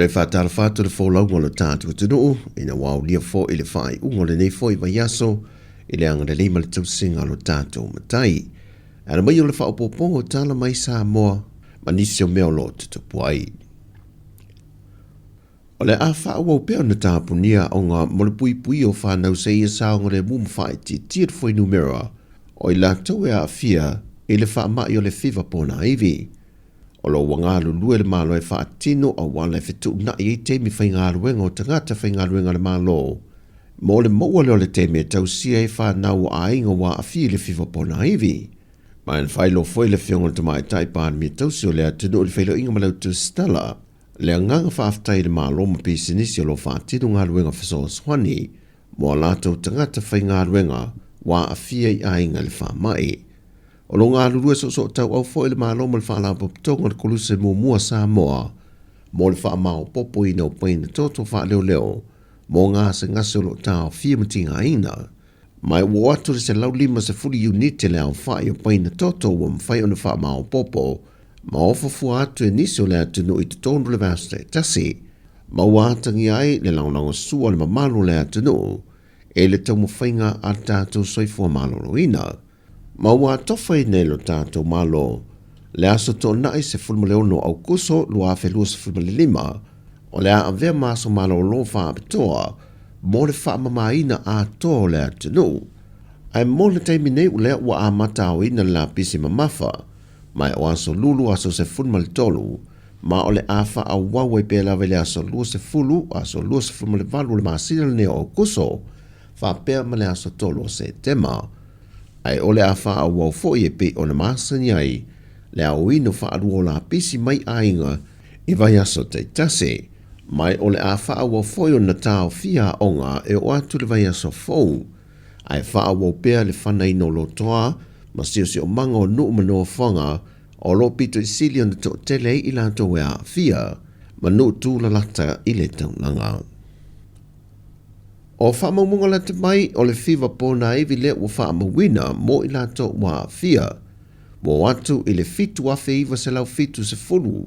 Tre whātara whātua le whōlau ngolo tātua tunuu, ina wau lia fo i le whai ungole nei fo i vaiaso, i le anga le lima le tausinga lo tātua matai. Ana mai o le whaopopongo tala mai Sāmoa, manisio mea lo tutupu ai. O le a whaawau pēo na tāpunia o ngā molipui pui o whanau se ia saonga le mumu whai ti foi numera, o i la tau e a fia, i le whaamai o le whiwa pōna iwi. O lo wangālu lue le malo e whaatino o wala e whetu na i teimi whaingaluenga o tangata whaingaluenga le malo. Mo le maua leo le teimi e tausia e whanau a inga wa a fia le whiwa pōna iwi. Ma en whailo foi le whionga le tamai taipāna mi tausi o lea tino o le whailo inga malau tu Tala. Lea nganga whaaftai le malo ma pisinisi o lo whaatino ngaluenga whasoa swani. Mo lato tangata whaingaluenga wa a fia i a inga le whaamai. O lo ngā lurua so tau au fo le malo mo le whaala poptonga le koluse mua Sāmoa, mo le wha mao popo i nau paina toto wha leo, mo ngā se ngase o lo tau fia matinga ina. Mai wo atu le se lau lima se fuli unite le au wha i o paina toto wa mwhai o le wha mao popo, ma ofa fua atu e nisi o le atu no i te tonu le vasta e tasi, ma watangi ai le launanga sua le mamalo le atu no, e le tau mwhainga a tātou soifua malo lo ina. Ma ua tofa i nei lo tātou malo, le aso tō nai se fulmaleono au kuso lua whelua se fulmalelima, o le a avea maso malo lo wha apitoa, mo le wha mamaina a tō le atunu. Ai mo le teimi nei ule ua a matao ina la pisi mamafa, mai o aso lulu aso se fulmaletolu, ma o le a wha a wawe pe lawe le aso lua se fulu, aso lua se fulmalevalu le masina le neo au kuso, wha pea ma le aso tolu o se tema. Ai ole a wha a wau fo i e pe o na masani ai, le a uino wha alu o la pisi mai ainga i vai aso te tase, mai ole a wha a wau fo i o na tau fia onga e o atu le vai aso fou. Ai wha a wau pea le whana ino lo toa, ma sio si o manga o nuu manoa whanga, o lo pito i sili o na to tele i la to wea fia, ma nuu tū la lata i le taunanga. O whaamamunga la te mai o le whiwa pōna ewi le ua whaamawina mo i la tō wā fia. Mo atu i le fitu awhi iwa se lau fitu se fulu.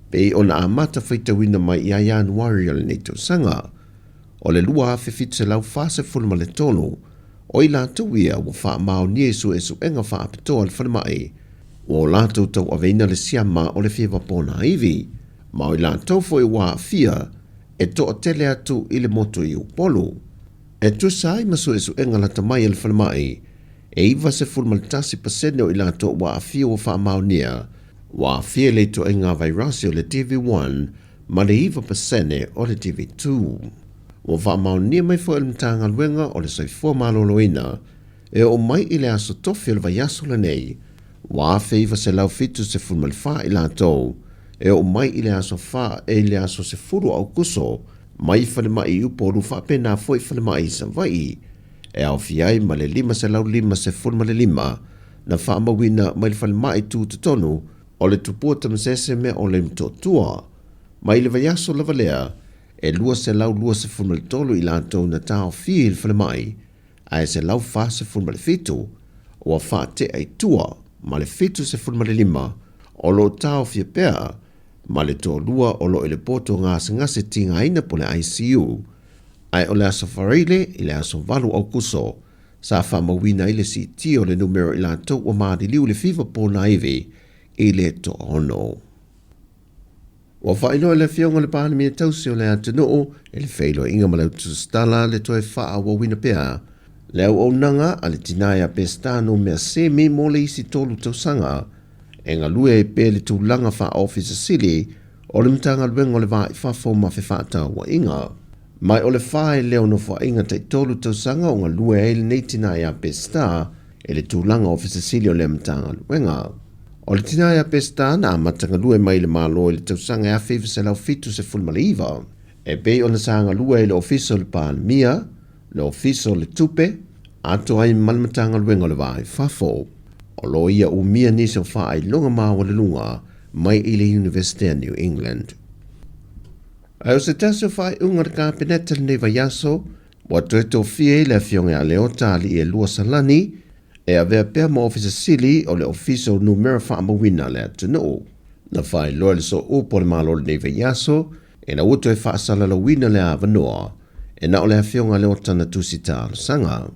Pe o na amata whaitawina mai i a Januari o le neito sanga. O le lua awhi fitu se lau whase fulu ma le tonu. O i la tō ia ua whaamao niesu e su enga whaapitoa le whanamai. O la tō tau aveina le siama o le whiwa pōna ewi. Ma o i la tō fo i wā fia e tō tele atu i le moto i upolu. E tu sai masu e su enga la tamai el whanamai, e iwa se fulmaltasi pasene o ilato wa a fia o whaamaunia, wa a fia le to enga vairasi o le TV1, ma le iwa pasene o le TV2. O whaamaunia mai fo el mtanga luenga o le soifua maloloina, e o mai i le aso tofi o le vaiaso le nei, wa a fia iwa se lau fitu se fulmalfa ilato, e o mai i le aso fa e le aso se furu au kuso, mai whanemai upo rufa pena foi whanemai sa vai. E au fiai ma le lima se lau lima se fun ma le lima, na whaamawina mai le whanemai tu te tonu, o le tupua tamasese me o le mtotua. Mai le vaiaso lava lea, e lua se lau lua se fun ma le tolu i lantou na tau fie le whanemai, ai se lau fa se fun ma le fitu, o a wha te ai tua, ma le fitu se fun ma le lima, o lo tau fie pea, ma le tō lua o lo i le poto ngase tinga ina po le ICU. Ai o le aso whareile i le aso walu au kuso, sa whamawina i le si ti o le numero i la tau o maadi liu le whiwa pōna iwi i le tō ono. Wa whaino le whionga le pāna mea tausi o le atunoo, e le whailo inga malau tu Tala le toe wha a wawina pea. Le au nanga a le tinaia pestano mea semi mo le isi tolu tausanga, e ngā lue e pēle tūlanga wha ofisa sili, o le mtanga luenga o le vai whafo ma whewhata wa inga. Mai o le whae leo no wha inga te tolu tausanga o ngā lue e le neitina ia pesta, e le tūlanga ofisa sili o le mtanga luenga. O le tina ia pesta na matanga lue mai le malo e le tausanga a whiwa se lau fitu se fulmaliva. E bei o na sanga lue e le ofisa o le pāna mia, le ofisa o le tupe, ato ai malmatanga luenga o le vai whafo. O lo ia umia nisi o wha ai longa mawa le lunga mai i le University of New England. Ai o se tasi o wha ai unga le kāpeneta le nei vaiaso, wa tueto fie le fionge a leota li e lua salani, e a vea pea ma ofisa sili o le ofisa o numera wha amawina le atunu. Na whai loa le so upo le malo le nei vaiaso, e na uto e whaasala la wina le a vanoa, e na o le a whionga leo tana tusita sanga.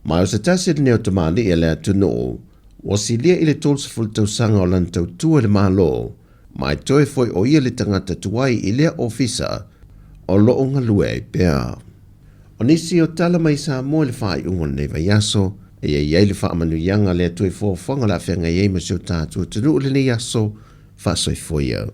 Mai o se tasi le neo tamali e le a tunu, o si lia i le tolsa fultau sanga o lantau tua le malo, mai toe foi o ia le tangata tuai i lea ofisa, o loo ngalue i pea. O nisi o tala mai Sāmoa le whai ungon nei vai aso, e iei le wha amanu yanga le tue fōwhanga la whianga iei masio tātua tunu le nei aso, wha soi foia.